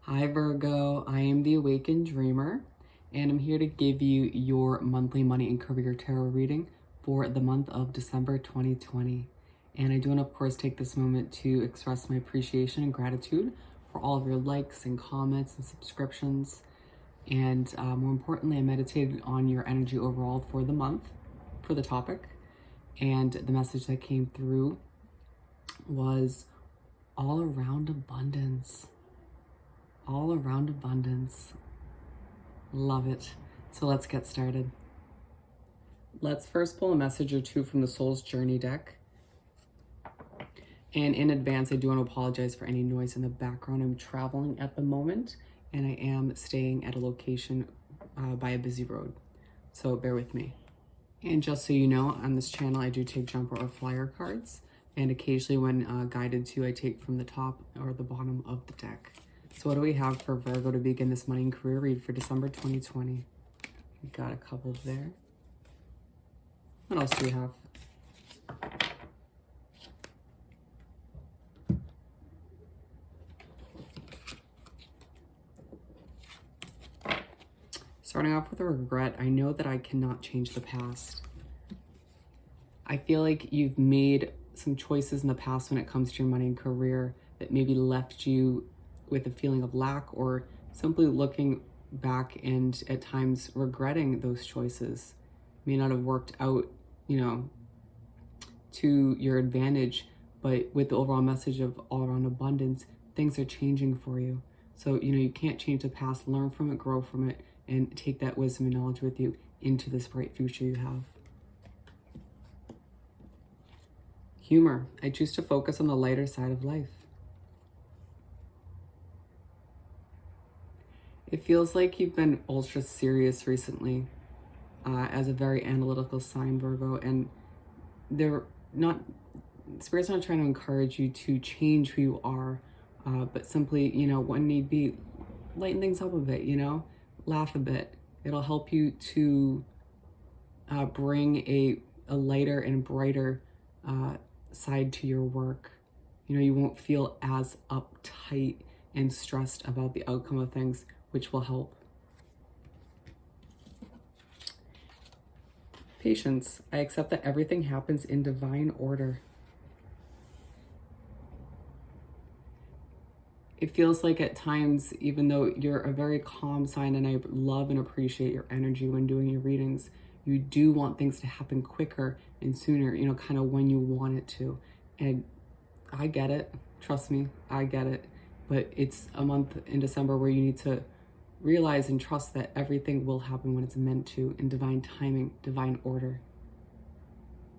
Hi Virgo, I am the Awakened Dreamer, and I'm here to give you your monthly money and career tarot reading for the month of December 2020. And I do want to, of course, take this moment to express my appreciation and gratitude for all of your likes and comments and subscriptions. And more importantly, I meditated on your energy overall for the month, for the topic. And the message that came through was all around abundance. All around abundance. Love it. So let's get started. Let's first pull a message or two from the Soul's Journey deck. And in advance, I do want to apologize for any noise in the background. I'm traveling at the moment, and I am staying at a location by a busy road. So bear with me. And just so you know, on this channel, I do take jumper or flyer cards. And occasionally when guided to, I take from the top or the bottom of the deck. So what do we have for Virgo to begin this money and career read for December 2020? We've got a couple there. What else do we have? Starting off with a regret, I know that I cannot change the past. I feel like you've made some choices in the past when it comes to your money and career that maybe left you with a feeling of lack, or simply looking back and at times regretting those choices. May not have worked out, to your advantage, but with the overall message of all around abundance, things are changing for you. So, you can't change the past, learn from it, grow from it, and take that wisdom and knowledge with you into this bright future you have. Humor. I choose to focus on the lighter side of life. It feels like you've been ultra serious recently as a very analytical sign, Virgo, and Spirit's not trying to encourage you to change who you are, but simply, when need be, lighten things up a bit, laugh a bit. It'll help you to bring a lighter and brighter side to your work. You won't feel as uptight and stressed about the outcome of things, which will help. Patience. I accept that everything happens in divine order. It feels like at times, even though you're a very calm sign, and I love and appreciate your energy when doing your readings, you do want things to happen quicker and sooner, kind of when you want it to. And I get it. Trust me, I get it. But it's a month in December where you need to realize and trust that everything will happen when it's meant to, in divine timing, divine order.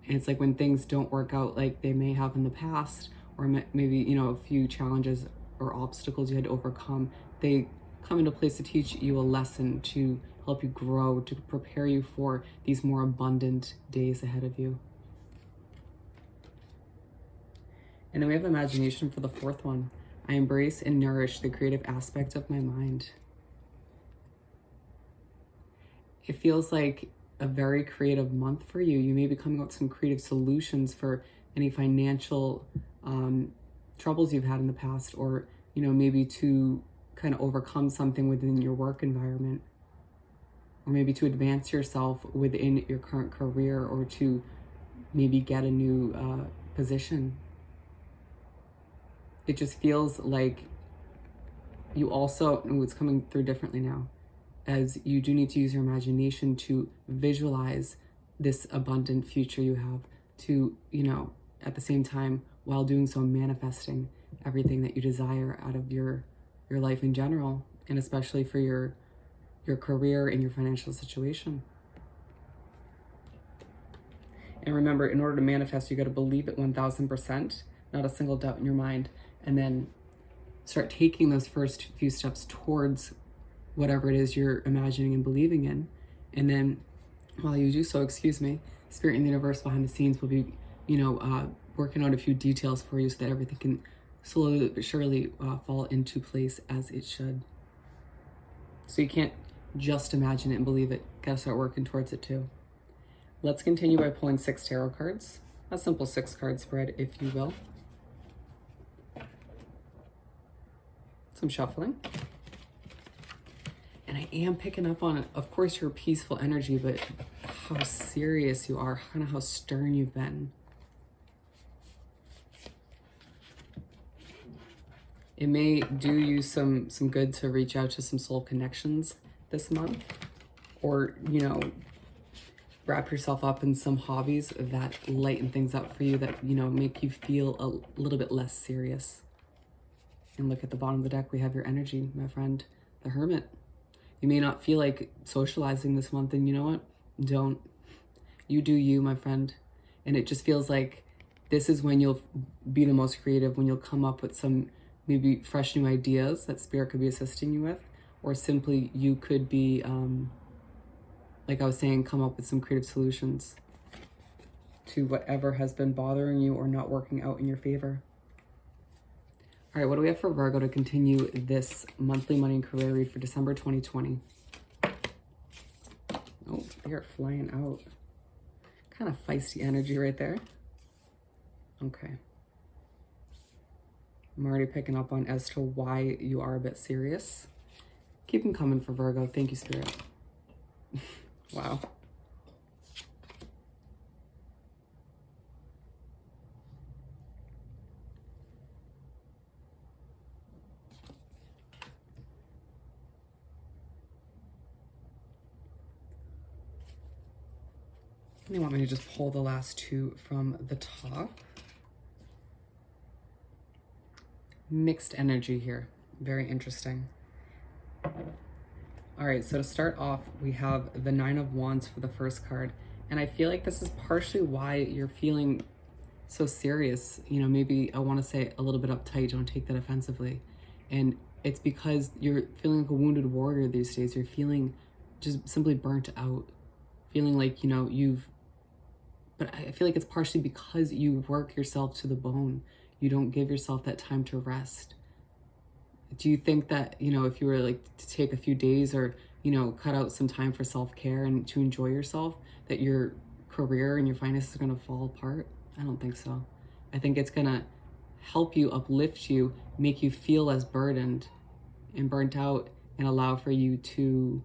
And it's like when things don't work out like they may have in the past, or maybe, a few challenges or obstacles you had to overcome, they come into place to teach you a lesson, to help you grow, to prepare you for these more abundant days ahead of you. And then we have imagination for the fourth one. I embrace and nourish the creative aspect of my mind. It feels like a very creative month for you. You may be coming up with some creative solutions for any financial troubles you've had in the past, or, maybe to kind of overcome something within your work environment, or maybe to advance yourself within your current career, or to maybe get a new position. It just feels like you also, it's coming through differently now, as you do need to use your imagination to visualize this abundant future you have, to, at the same time, while doing so, manifesting everything that you desire out of your life in general, and especially for your career and your financial situation. And remember, in order to manifest, you got to believe it 1000%, not a single doubt in your mind, and then start taking those first few steps towards whatever it is you're imagining and believing in. And then while you do so, Spirit and the universe behind the scenes will be, working on a few details for you so that everything can slowly but surely fall into place as it should. So you can't just imagine it and believe it. Gotta start working towards it too. Let's continue by pulling 6 tarot cards. A simple 6-card spread, if you will. Some shuffling. And I am picking up on, of course, your peaceful energy, but how serious you are, kind of how stern you've been. It may do you some good to reach out to some soul connections this month, or, you know, wrap yourself up in some hobbies that lighten things up for you, that, you know, make you feel a little bit less serious. And look at the bottom of the deck, we have your energy, my friend, the Hermit. You may not feel like socializing this month, and you know what? Don't. You do you, my friend. And it just feels like this is when you'll be the most creative, when you'll come up with some maybe fresh new ideas that Spirit could be assisting you with, or simply you could be, like I was saying, come up with some creative solutions to whatever has been bothering you or not working out in your favor. All right, what do we have for Virgo to continue this monthly money and career read for December 2020? Oh, Spirit flying out. Kind of feisty energy right there. Okay. I'm already picking up on as to why you are a bit serious. Keep them coming for Virgo. Thank you, Spirit. Wow. They want me to just pull the last two from the top. Mixed energy here. Very interesting. All right, so to start off, we have the Nine of Wands for the first card. And I feel like this is partially why you're feeling so serious. You know, maybe I want to say a little bit uptight. Don't take that offensively. And it's because you're feeling like a wounded warrior these days. You're feeling just simply burnt out. Feeling like, you know, but I feel like it's partially because you work yourself to the bone. You don't give yourself that time to rest. Do you think that, you know, if you were like to take a few days, or, you know, cut out some time for self-care and to enjoy yourself, that your career and your finances are going to fall apart? I don't think so. I think it's going to help you, uplift you, make you feel less burdened and burnt out, and allow for you to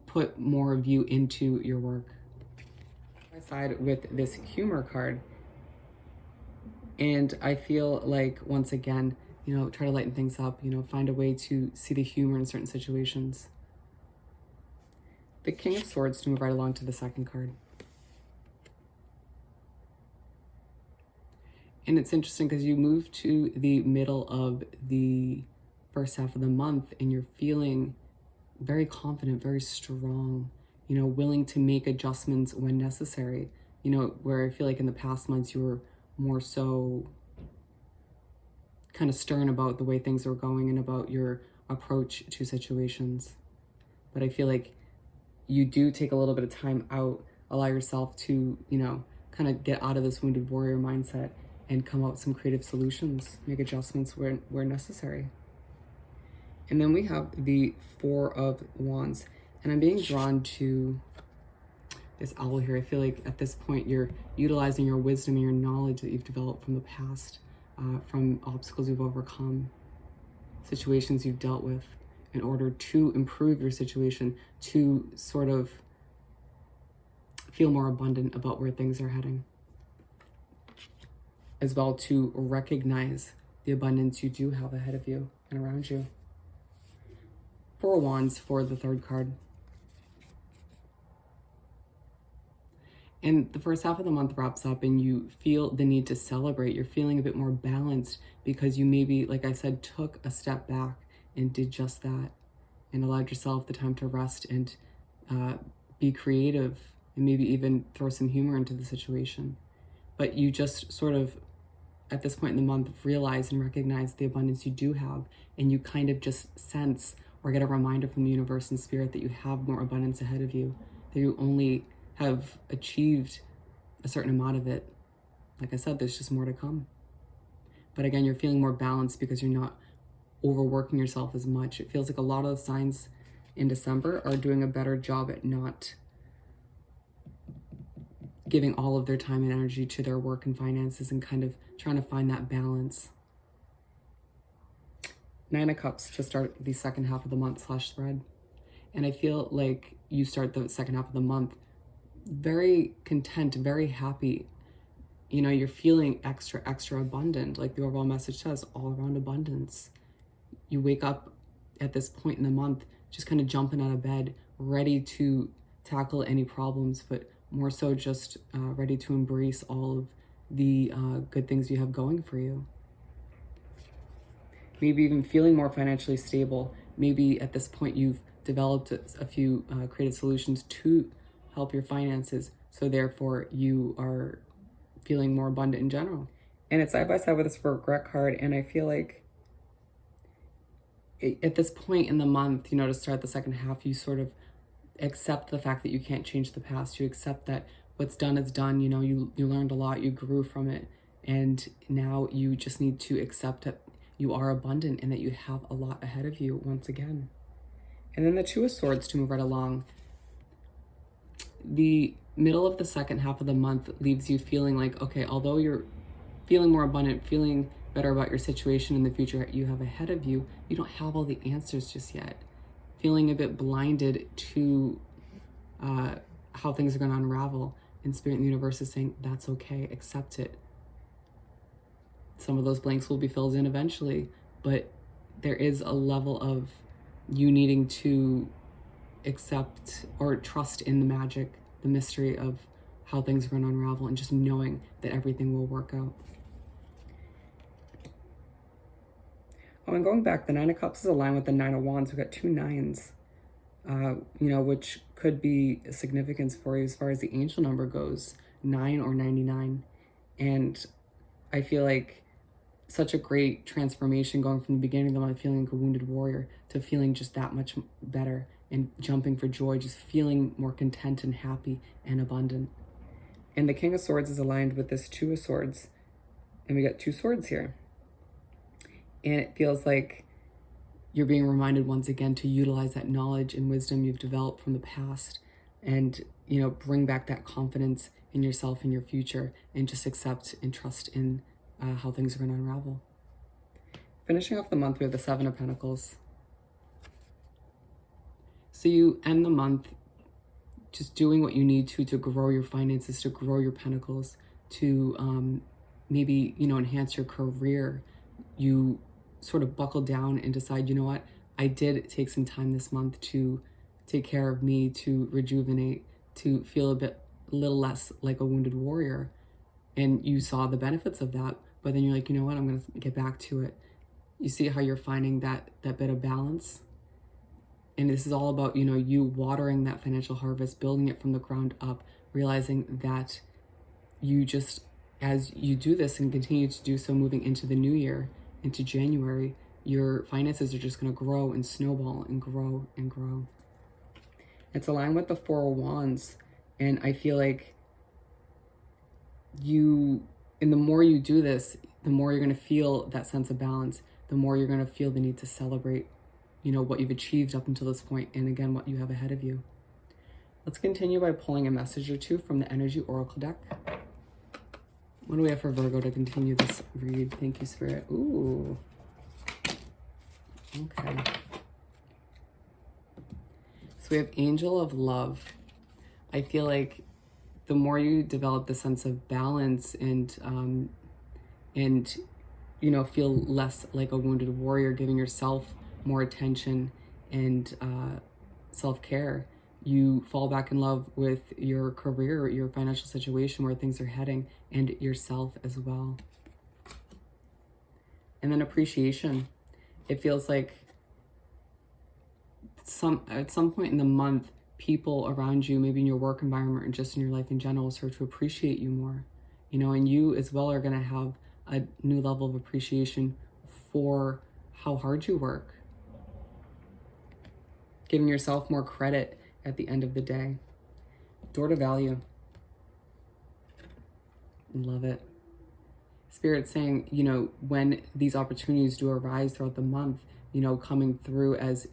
put more of you into your work. I side with this humor card, and I feel like, once again, you know, try to lighten things up, you know, find a way to see the humor in certain situations. The King of Swords, to move right along to the second card. And it's interesting because you move to the middle of the first half of the month, and you're feeling very confident, very strong, you know, willing to make adjustments when necessary. You know, where I feel like in the past months you were more so kind of stern about the way things were going and about your approach to situations. But I feel like you do take a little bit of time out, allow yourself to, you know, kind of get out of this wounded warrior mindset and come up with some creative solutions, make adjustments where necessary. And then we have the Four of Wands, and I'm being drawn to this owl here. I feel like at this point you're utilizing your wisdom and your knowledge that you've developed from the past, from obstacles you've overcome, situations you've dealt with, in order to improve your situation, to sort of feel more abundant about where things are heading, as well to recognize the abundance you do have ahead of you and around you. Four Wands for the third card. And the first half of the month wraps up and you feel the need to celebrate. You're feeling a bit more balanced because you maybe, like I said, took a step back and did just that and allowed yourself the time to rest and be creative and maybe even throw some humor into the situation. But you just sort of, at this point in the month, realize and recognize the abundance you do have, and you kind of just sense or get a reminder from the universe and spirit that you have more abundance ahead of you, that you only have achieved a certain amount of it. Like I said, there's just more to come. But again, you're feeling more balanced because you're not overworking yourself as much. It feels like a lot of the signs in December are doing a better job at not giving all of their time and energy to their work and finances and kind of trying to find that balance. Nine of Cups to start the second half of the month / thread. And I feel like you start the second half of the month very content, very happy. You know, you're feeling extra abundant, like the overall message says, all around abundance. You wake up at this point in the month just kind of jumping out of bed, ready to tackle any problems, but more so just ready to embrace all of the good things you have going for you. Maybe even feeling more financially stable. Maybe at this point you've developed a few creative solutions to help your finances, so therefore you are feeling more abundant in general. And it's side by side with this regret card, and I feel like at this point in the month, you know, to start the second half, you sort of accept the fact that you can't change the past. You accept that what's done is done. You know, you learned a lot, you grew from it, and now you just need to accept that you are abundant and that you have a lot ahead of you once again. And then the Two of Swords to move right along. The middle of the second half of the month leaves you feeling like, okay, although you're feeling more abundant, feeling better about your situation in the future you have ahead of you, you don't have all the answers just yet. Feeling a bit blinded to how things are going to unravel. And Spirit and the universe is saying, that's okay, accept it. Some of those blanks will be filled in eventually, but there is a level of you needing to accept or trust in the magic, the mystery of how things are going to unravel, and just knowing that everything will work out. Oh, and going back, the Nine of Cups is aligned with the Nine of Wands. We've got two nines, you know, which could be a significance for you as far as the angel number goes, 9 or 99. And I feel like such a great transformation going from the beginning of the month feeling like a wounded warrior to feeling just that much better and jumping for joy, just feeling more content and happy and abundant. And the King of Swords is aligned with this Two of Swords. And we got two swords here. And it feels like you're being reminded once again to utilize that knowledge and wisdom you've developed from the past and, you know, bring back that confidence in yourself and your future and just accept and trust in how things are going to unravel. Finishing off the month, we have the Seven of Pentacles. So you end the month just doing what you need to grow your finances, to grow your pentacles, to maybe, you know, enhance your career. You sort of buckle down and decide, you know what, I did take some time this month to take care of me, to rejuvenate, to feel a little less like a wounded warrior. And you saw the benefits of that, but then you're like, you know what, I'm going to get back to it. You see how you're finding that bit of balance? And this is all about, you know, you watering that financial harvest, building it from the ground up, realizing that you just, as you do this and continue to do so moving into the new year, into January, your finances are just going to grow and snowball and grow and grow. It's aligned with the Four of Wands. And I feel like and the more you do this, the more you're going to feel that sense of balance, the more you're going to feel the need to celebrate, you know, what you've achieved up until this point, and again, what you have ahead of you. Let's continue by pulling a message or two from the Energy Oracle deck. What do we have for Virgo to continue this read? Thank you, Spirit. Ooh. Okay. So we have Angel of Love. I feel like the more you develop the sense of balance and you know, feel less like a wounded warrior, giving yourself more attention and self-care, you fall back in love with your career, your financial situation, where things are heading, and yourself as well. And then appreciation. It feels like at some point in the month, people around you, maybe in your work environment or just in your life in general, start to appreciate you more, you know, and you as well are going to have a new level of appreciation for how hard you work, giving yourself more credit at the end of the day. Door to value. Love it. Spirit saying, you know, when these opportunities do arise throughout the month, you know, coming through as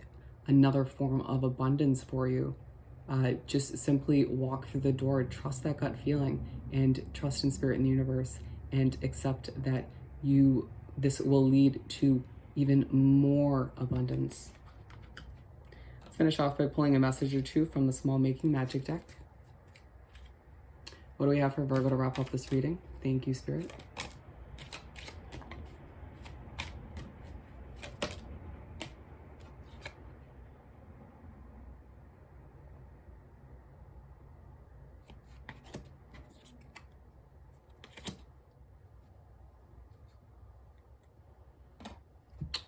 another form of abundance for you, just simply walk through the door, trust that gut feeling, and trust in Spirit and the universe, and accept that this will lead to even more abundance. Let's finish off by pulling a message or two from the Small Making Magic deck. What do we have for Virgo to wrap up this reading? Thank you, Spirit.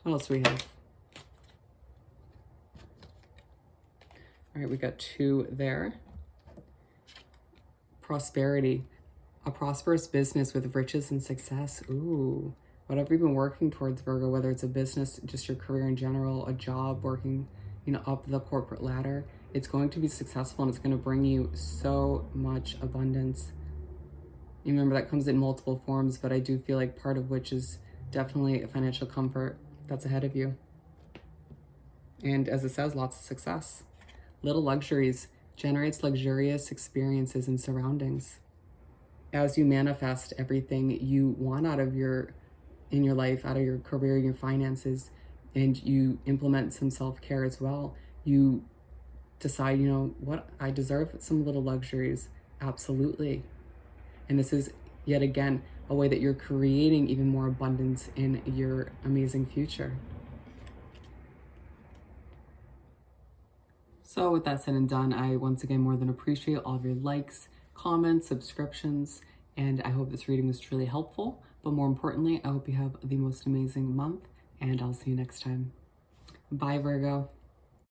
What else do we have? All right, we got 2 there. Prosperity. A prosperous business with riches and success. Ooh, whatever you've been working towards, Virgo, whether it's a business, just your career in general, a job, working, up the corporate ladder, it's going to be successful and it's going to bring you so much abundance. You remember that comes in multiple forms, but I do feel like part of which is definitely a financial comfort that's ahead of you. And as it says, lots of success. Little luxuries generates luxurious experiences and surroundings. As you manifest everything you want in your life, out of your career, your finances, and you implement some self-care as well, you decide, what, I deserve some little luxuries. Absolutely. And this is, yet again, a way that you're creating even more abundance in your amazing future. So with that said and done, I once again more than appreciate all of your likes, comments, subscriptions, and I hope this reading was truly helpful. But more importantly, I hope you have the most amazing month, and I'll see you next time. Bye, Virgo.